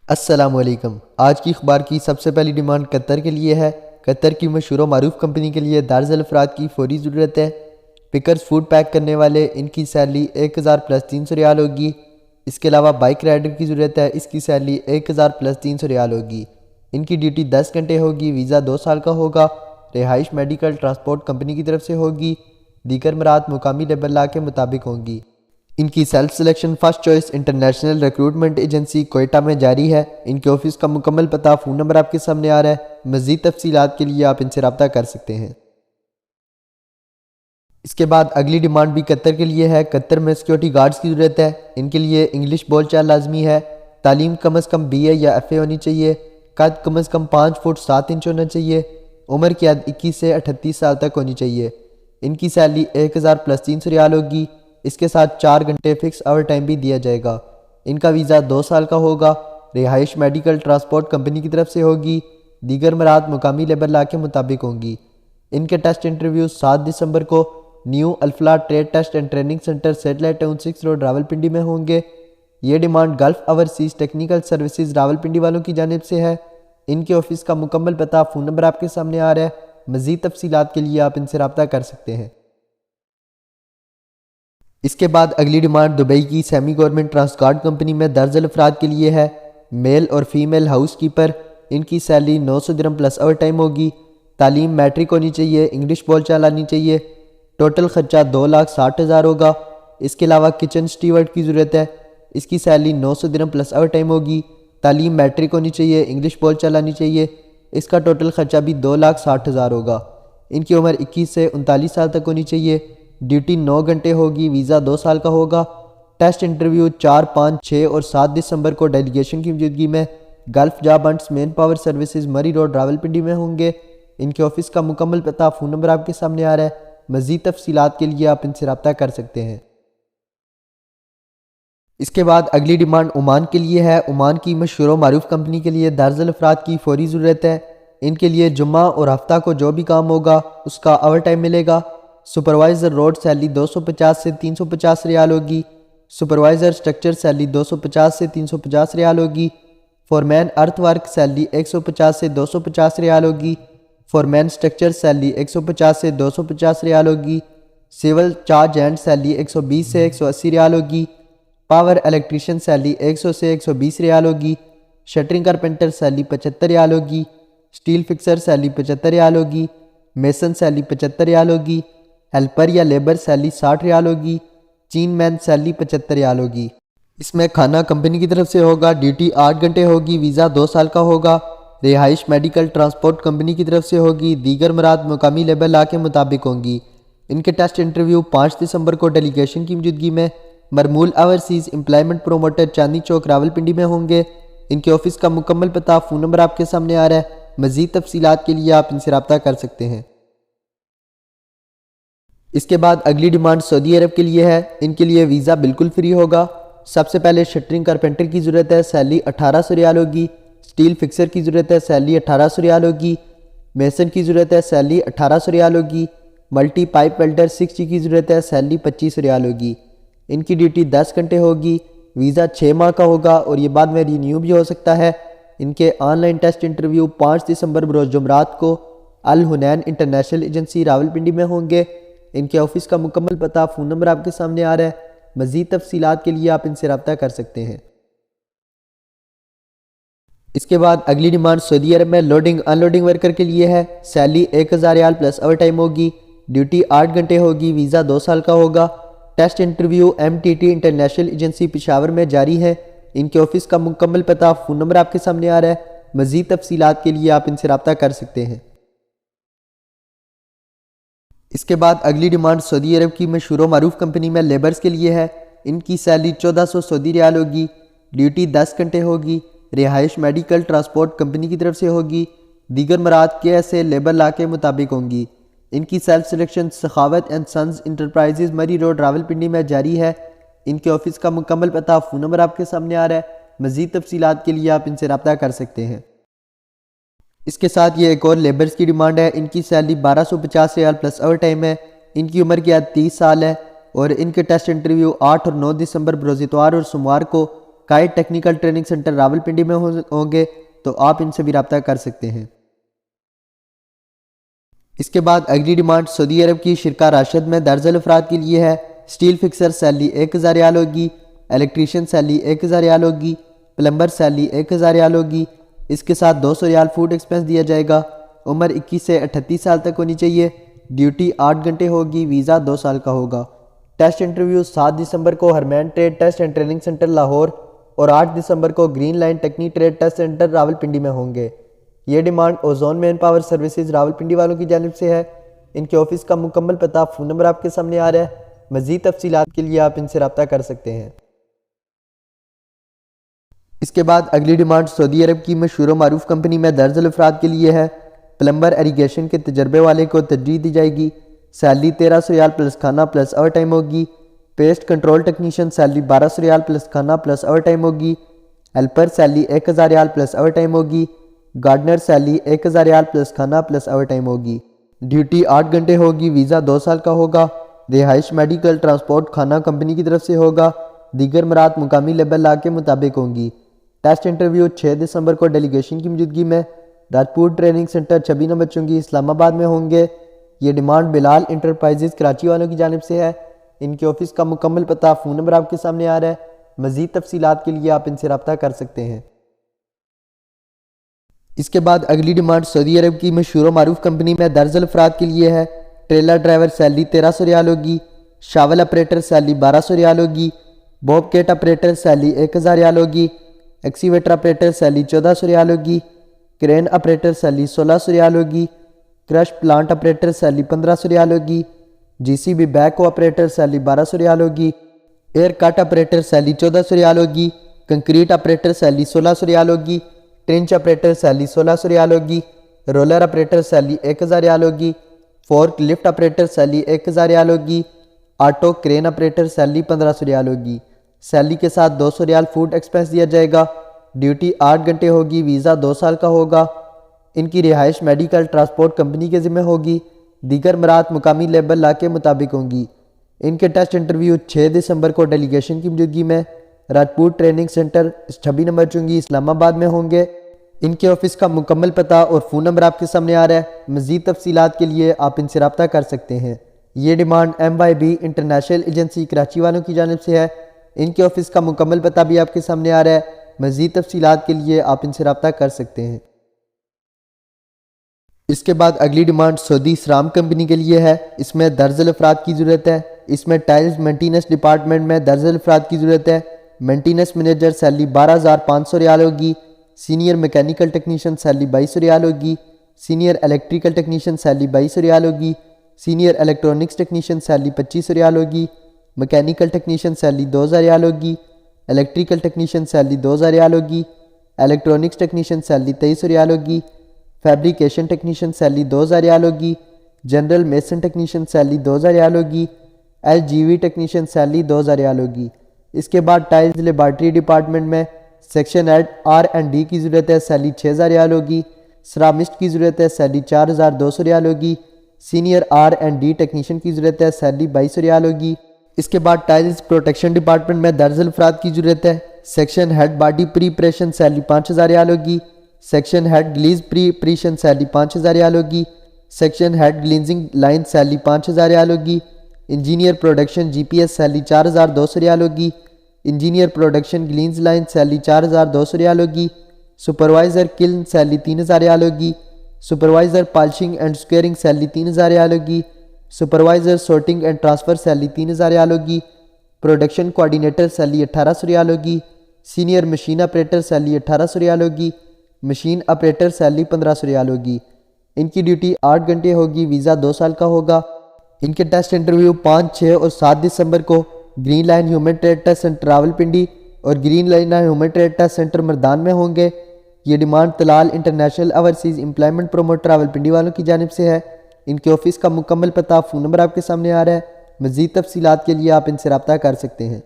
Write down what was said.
السلام علیکم۔ آج کی اخبار کی سب سے پہلی ڈیمانڈ قطر کے لیے ہے۔ قطر کی مشہور و معروف کمپنی کے لیے درجن افراد کی فوری ضرورت ہے۔ پکرز فوڈ پیک کرنے والے، ان کی سیلری 1000 + 300 ریال ہوگی۔ اس کے علاوہ بائک رائڈر کی ضرورت ہے، اس کی سیلری 1000 + 300 ریال ہوگی۔ ان کی ڈیوٹی 10 گھنٹے ہوگی، ویزا 2 سال کا ہوگا، رہائش میڈیکل ٹرانسپورٹ کمپنی کی طرف سے ہوگی، دیگر مراعات مقامی لیبر لا کے مطابق ہوں گی۔ ان کی self selection first choice international recruitment agency Quetta میں جاری ہے۔ ان کے آفس کا مکمل پتہ، فون نمبر آپ کے سامنے آ رہا ہے۔ مزید تفصیلات کے لیے آپ ان سے رابطہ کر سکتے ہیں۔ اس کے بعد اگلی ڈیمانڈ بھی قطر کے لیے ہے۔ قطر میں سیکیورٹی گارڈز کی ضرورت ہے۔ ان کے لیے انگلش بول چال لازمی ہے۔ تعلیم کم از کم BA یا FA ہونی چاہیے۔ قد کم از کم 5 فٹ 7 انچ ہونا چاہیے۔ عمر کی حد 21 سے 38 سال تک ہونی چاہیے۔ ان کی سیلری 1000 + 300 ریال ہوگی۔ اس کے ساتھ 4 گھنٹے فکس آور ٹائم بھی دیا جائے گا۔ ان کا ویزا 2 سال کا ہوگا، رہائش میڈیکل ٹرانسپورٹ کمپنی کی طرف سے ہوگی، دیگر مراعات مقامی لیبر لا کے مطابق ہوں گی۔ ان کے ٹیسٹ انٹرویو 7 دسمبر کو new Alfalah trade test and training centre satellite town 6 road Rawalpindi میں ہوں گے۔ یہ demand Gulf overseas technical services Rawalpindi والوں کی جانب سے ہے۔ ان کے آفس کا مکمل پتہ، فون نمبر آپ کے سامنے آ رہا ہے۔ مزید تفصیلات کے لیے آپ ان سے رابطہ کر سکتے ہیں۔ اس کے بعد اگلی ڈیمانڈ دبئی کی سیمی گورنمنٹ ٹرانسکارڈ کمپنی میں درجن افراد کے لیے ہے۔ میل اور فیمیل ہاؤس کیپر، ان کی سیلری 900 درہم + اوور ٹائم ہوگی۔ تعلیم میٹرک ہونی چاہیے، انگلش بول چال آنی چاہیے۔ ٹوٹل خرچہ 2,60,000 ہوگا۔ اس کے علاوہ کچن سٹیورڈ کی ضرورت ہے۔ اس کی سیلری 900 درہم + اوور ٹائم ہوگی۔ تعلیم میٹرک ہونی چاہیے، انگلش بول چال آنی چاہیے۔ اس کا ٹوٹل خرچہ بھی 2,60,000 ہوگا۔ ان کی عمر 21 سے 39 سال تک ہونی چاہیے۔ ڈیوٹی 9 گھنٹے ہوگی، ویزا 2 سال کا ہوگا۔ ٹیسٹ انٹرویو 4، 5، 6 اور 7 دسمبر کو ڈیلیگیشن کی موجودگی میں golf job hints man power services مری روڈ راولپنڈی میں ہوں گے۔ ان کے آفس کا مکمل پتہ، فون نمبر آپ کے سامنے آ رہا ہے۔ مزید تفصیلات کے لیے آپ ان سے رابطہ کر سکتے ہیں۔ اس کے بعد اگلی ڈیمانڈ عمان کے لیے ہے۔ عمان کی مشہور و معروف کمپنی کے لیے درجن افراد کی فوری ضرورت ہے۔ ان کے لیے جمعہ اور ہفتہ کو جو بھی کام ہوگا اس کا اوور ٹائم ملے گا۔ سپروائزر روڈ سیلری 250 سے 350 ریال ہوگی۔ سپروائزر سٹرکچر سیلری 250 سے 350 ریال ہوگی۔ فورمین ارتھ ورک سیلری 150 سے 250 ریال ہوگی۔ فورمین سٹرکچر سیلری 150 سے 250 ریال ہوگی۔ سول چارج اینڈ سیلری 120 سے 180 ریال ہوگی۔ پاور الیکٹریشین سیلری 100 سے 120 ریال ہوگی۔ شٹرنگ کارپینٹر سیلری 75 ریال ہوگی۔ سٹیل فکسر سیلری 75 ریال ہوگی۔ میسن سیلری 75 ریال ہوگی۔ ہیلپر یا لیبر سیلری 60 ریال ہوگی۔ چین مین سیلری 75 ریال ہوگی۔ اس میں کھانا کمپنی کی طرف سے ہوگا، ڈیوٹی 8 گھنٹے ہوگی، ویزا 2 سال کا ہوگا، رہائش میڈیکل ٹرانسپورٹ کمپنی کی طرف سے ہوگی، دیگر مراعات مقامی لیبر لا کے مطابق ہوں گی۔ ان کے ٹیسٹ انٹرویو 5 دسمبر کو ڈیلیگیشن کی موجودگی میں مرمول overseas employment promoter Chandni Chowk Rawalpindi میں ہوں گے۔ ان کے آفس کا مکمل پتہ، فون نمبر آپ کے سامنے آ رہا ہے۔ مزید تفصیلات کے لیے آپ ان سے رابطہ کر سکتے ہیں۔ اس کے بعد اگلی ڈیمانڈ سعودی عرب کے لیے ہے۔ ان کے لیے ویزا بالکل فری ہوگا۔ سب سے پہلے شٹرنگ کارپینٹر کی ضرورت ہے، سیلری 1800 ریال ہوگی۔ سٹیل فکسر کی ضرورت ہے، سیلری 1800 ریال ہوگی۔ میسن کی ضرورت ہے، سیلری 1800 ریال ہوگی۔ ملٹی پائپ ویلڈر 6G کی ضرورت ہے، سیلری 2500 ریال ہوگی۔ ان کی ڈیوٹی 10 گھنٹے ہوگی، ویزا 6 ماہ کا ہوگا اور یہ بعد میں رینیو بھی ہو سکتا ہے۔ ان کے آن لائن ٹیسٹ انٹرویو 5 دسمبر بروز جمعرات کو الحنین انٹرنیشنل ایجنسی راولپنڈی میں ہوں گے۔ ان کے آفس کا مکمل پتہ، فون نمبر آپ کے سامنے آ رہا ہے۔ مزید تفصیلات کے لیے آپ ان سے رابطہ کر سکتے ہیں۔ اس کے بعد اگلی ڈیمانڈ سعودی عرب میں لوڈنگ ان لوڈنگ ورکر کے لیے ہے۔ سیلری 1000 ریال + اوور ٹائم ہوگی۔ ڈیوٹی 8 گھنٹے ہوگی، ویزا 2 سال کا ہوگا۔ Test interview MTT international agency Peshawar میں جاری ہے۔ ان کے آفس کا مکمل پتہ، فون نمبر آپ کے سامنے آ رہا ہے۔ مزید تفصیلات کے لیے آپ ان سے رابطہ کر سکتے ہیں۔ اس کے بعد اگلی ڈیمانڈ سعودی عرب کی مشہور و معروف کمپنی میں لیبرز کے لیے ہے۔ ان کی سیلری 1400 سعودی ریال ہوگی۔ ڈیوٹی 10 گھنٹے ہوگی، رہائش میڈیکل ٹرانسپورٹ کمپنی کی طرف سے ہوگی، دیگر مراعات کے ایسے لیبر لا کے مطابق ہوں گی۔ ان کی self selection Sakhawat and sons enterprises Murree road Rawalpindi میں جاری ہے۔ ان کے آفس کا مکمل پتہ، فون نمبر آپ کے سامنے آ رہا ہے۔ مزید تفصیلات کے لیے آپ ان سے رابطہ کر سکتے ہیں۔ اس کے ساتھ یہ ایک اور لیبرز کی ڈیمانڈ ہے۔ ان کی سیلری 1250 ریال + اوور ٹائم ہے۔ ان کی عمر کی حد 30 سال ہے اور ان کے ٹیسٹ انٹرویو 8 اور 9 دسمبر بروز اتوار اور سوموار کو kite technical training centre Rawalpindi میں ہوں گے، تو آپ ان سے بھی رابطہ کر سکتے ہیں۔ اس کے بعد اگلی ڈیمانڈ سعودی عرب کی شرکہ راشد میں درجل افراد کے لیے ہے۔ سٹیل فکسر سیلری 1000 ریال ہوگی، الیکٹریشین سیلری 1000 ریال ہوگی، پلمبر سیلری 1000 ریال ہوگی۔ اس کے ساتھ 200 ریال فوڈ ایکسپنس دیا جائے گا۔ عمر 21 سے 38 سال تک ہونی چاہیے۔ ڈیوٹی 8 گھنٹے ہوگی، ویزا 2 سال کا ہوگا۔ ٹیسٹ انٹرویو 7 دسمبر کو Harmain trade test and training centre Lahore اور 8 دسمبر کو green line Techni trade test centre Rawalpindi میں ہوں گے۔ یہ demand Ozone manpower services Rawalpindi والوں کی جانب سے ہے۔ ان کے آفس کا مکمل پتہ، فون نمبر آپ کے سامنے آ رہا ہے۔ مزید تفصیلات کے لیے آپ ان سے رابطہ کر سکتے ہیں۔ اس کے بعد اگلی ڈیمانڈ سعودی عرب کی مشہور و معروف کمپنی میں درجل افراد کے لیے ہے۔ پلمبر ایریگیشن کے تجربے والے کو ترجیح دی جائے گی۔ سیلری 1300 ریال پلس کھانا پلس اوور ٹائم ہوگی۔ پیسٹ کنٹرول ٹیکنیشین سیلری 1200 ریال پلس کھانا پلس اوور ٹائم ہوگی۔ ہیلپر سیلری 1000 ریال پلس اوور ٹائم ہوگی۔ گارڈنر سیلری 1000 ریال پلس کھانا پلس اوور ٹائم ہوگی۔ ڈیوٹی 8 گھنٹے ہوگی، ویزا 2 سال کا ہوگا۔ رہائش میڈیکل ٹرانسپورٹ کھانا کمپنی کی طرف سے ہوگا۔ دیگر مراد مقامی لیبر لا کے مطابق ہوں گی۔ ٹیسٹ انٹرویو 6 دسمبر کو ڈیلیگیشن کی موجودگی میں راجپور ٹریننگ سینٹر 26 نمبر چنگی اسلام آباد میں ہوں گے۔ یہ ڈیمانڈ بلال انٹرپرائزز کراچی والوں کی جانب سے ہے۔ ان کے آفس کا مکمل پتہ، فون نمبر آپ کے سامنے آ رہا ہے۔ مزید تفصیلات کے لیے آپ ان سے رابطہ کر سکتے ہیں۔ اس کے بعد اگلی ڈیمانڈ سعودی عرب کی مشہور و معروف کمپنی میں درجل افراد کے لیے ہے۔ ٹریلر ڈرائیور سیلری 1300 ریال ہوگی۔ شاول آپریٹر سیلری 1200 ریال ہوگی۔ بوب کیٹ آپریٹر سیلری 1000 ریال ہوگی۔ ایکسیویٹر آپریٹر سیلری 1400 ریال ہوگی۔ کرین آپریٹر سیلری 1600 ریال ہوگی۔ کرش پلانٹ آپریٹر سیلری 1500 ریال ہوگی۔ جی سی بی بیک کو آپریٹر سیلری 1200 ریال ہوگی۔ ایئر کٹ آپریٹر سیلری 1400 ریال ہوگی۔ کنکریٹ آپریٹر سیلری 1600 ریال ہوگی۔ ٹرنچ آپریٹر سیلری 1600 ریال ہوگی۔ رولر آپریٹر سیلری 1000 ریال ہوگی۔ فورک لفٹ آپریٹر سیلری 1000 ریال ہوگی۔ آٹو کرین آپریٹر سیلری 1500 ریال ہوگی۔ سیلری کے ساتھ 200 ریال فوڈ ایکسپنس دیا جائے گا۔ ڈیوٹی 8 گھنٹے ہوگی، ویزا 2 سال کا ہوگا۔ ان کی رہائش میڈیکل ٹرانسپورٹ کمپنی کے ذمہ ہوگی۔ دیگر مراد مقامی لیبر لا کے مطابق ہوں گی۔ ان کے ٹیسٹ انٹرویو 6 دسمبر کو ڈیلیگیشن کی موجودگی میں راجپور ٹریننگ سینٹر 26 نمبر چنگی اسلام آباد میں ہوں گے۔ ان کے آفس کا مکمل پتہ اور فون نمبر آپ کے سامنے آ رہا ہے۔ مزید تفصیلات کے لیے آپ ان سے رابطہ کر سکتے ہیں۔ یہ demand MYB international agency Karachi والوں کی جانب سے ہے۔ ان کے آفس کا مکمل پتہ بھی آپ کے سامنے آ رہا ہے۔ مزید تفصیلات کے لیے آپ ان سے رابطہ کر سکتے ہیں۔ اس کے بعد اگلی ڈیمانڈ سعودی سرام کمپنی کے لیے ہے۔ اس میں درجل افراد کی ضرورت ہے۔ اس میں ٹائلز مینٹیننس ڈپارٹمنٹ میں درجل افراد کی ضرورت ہے۔ مینٹیننس مینیجر سیلری 12500 ریال ہوگی۔ سینئر میکینیکل ٹیکنیشین سیلری 2200 ریال ہوگی۔ سینئر الیکٹریکل ٹیکنیشین سیلری 2200 ریال ہوگی۔ سینئر الیکٹرونکس ٹیکنیشین سیلری 2500 ریال ہوگی۔ میکینیکل ٹیکنیشین سیلری 2000 ریال ہوگی۔ الیکٹریکل ٹیکنیشین سیلری 2000 ریال ہوگی۔ الیکٹرونکس ٹیکنیشین سیلری 2300 ریال ہوگی۔ فیبریکیشن ٹیکنیشین سیلری 2000 ریال ہوگی۔ جنرل میسن ٹیکنیشین سیلری 2000 ریال ہوگی۔ LGV technician salary 2000 ریال ہوگی۔ اس کے بعد ٹائلز لیبارٹری ڈپارٹمنٹ میں سیکشن ہیڈ R&D کی ضرورت ہے، سیلری 6000 ریال ہوگی۔ سرامسٹ کی ضرورت ہے، سیلری 4200 ریال ہوگی۔ سینئر R&D ٹیکنیشین کی ضرورت ہے، سیلری 2200 ریال ہوگی۔ اس کے بعد ٹائلز پروٹیکشن ڈپارٹمنٹ میں درجل افراد کی ضرورت ہے۔ Section head body preparation salary 5000 ریال ہوگی۔ Section head glaze preparation salary 5000 ریال ہوگی۔ Section head glazing line salary 5000 ریال ہوگی۔ انجینئر پروڈکشن GPS سیلری 4200 ریال ہوگی۔ Engineer production glaze line salary 4200 ریال ہوگی۔ سپروائزر کلن سیلری 3000 ریال ہوگی۔ Supervisor polishing and squaring salary 3000 ریال ہوگی۔ Supervisor sorting and transfer salary 3000 ریال ہوگی۔ پروڈکشن کوآرڈینیٹر سیلری 1800 ریال ہوگی۔ سینئر مشین آپریٹر سیلری 1800 ریال ہوگی۔ مشین آپریٹر سیلری 1500 ریال ہوگی۔ ان کی ڈیوٹی 8 گھنٹے ہوگی، ویزا 2 سال کا ہوگا۔ ان کے ٹیسٹ انٹرویو 5, 6 اور 7 دسمبر کو green line human trade test centre Rawalpindi اور green line human trade test centre Mardan میں ہوں گے۔ یہ demand Talal international overseas employment promoter Rawalpindi والوں کی جانب سے ہے۔ ان کے آفس کا مکمل پتہ، فون نمبر آپ کے سامنے آ رہا ہے۔ مزید تفصیلات کے لیے آپ ان سے رابطہ کر سکتے ہیں۔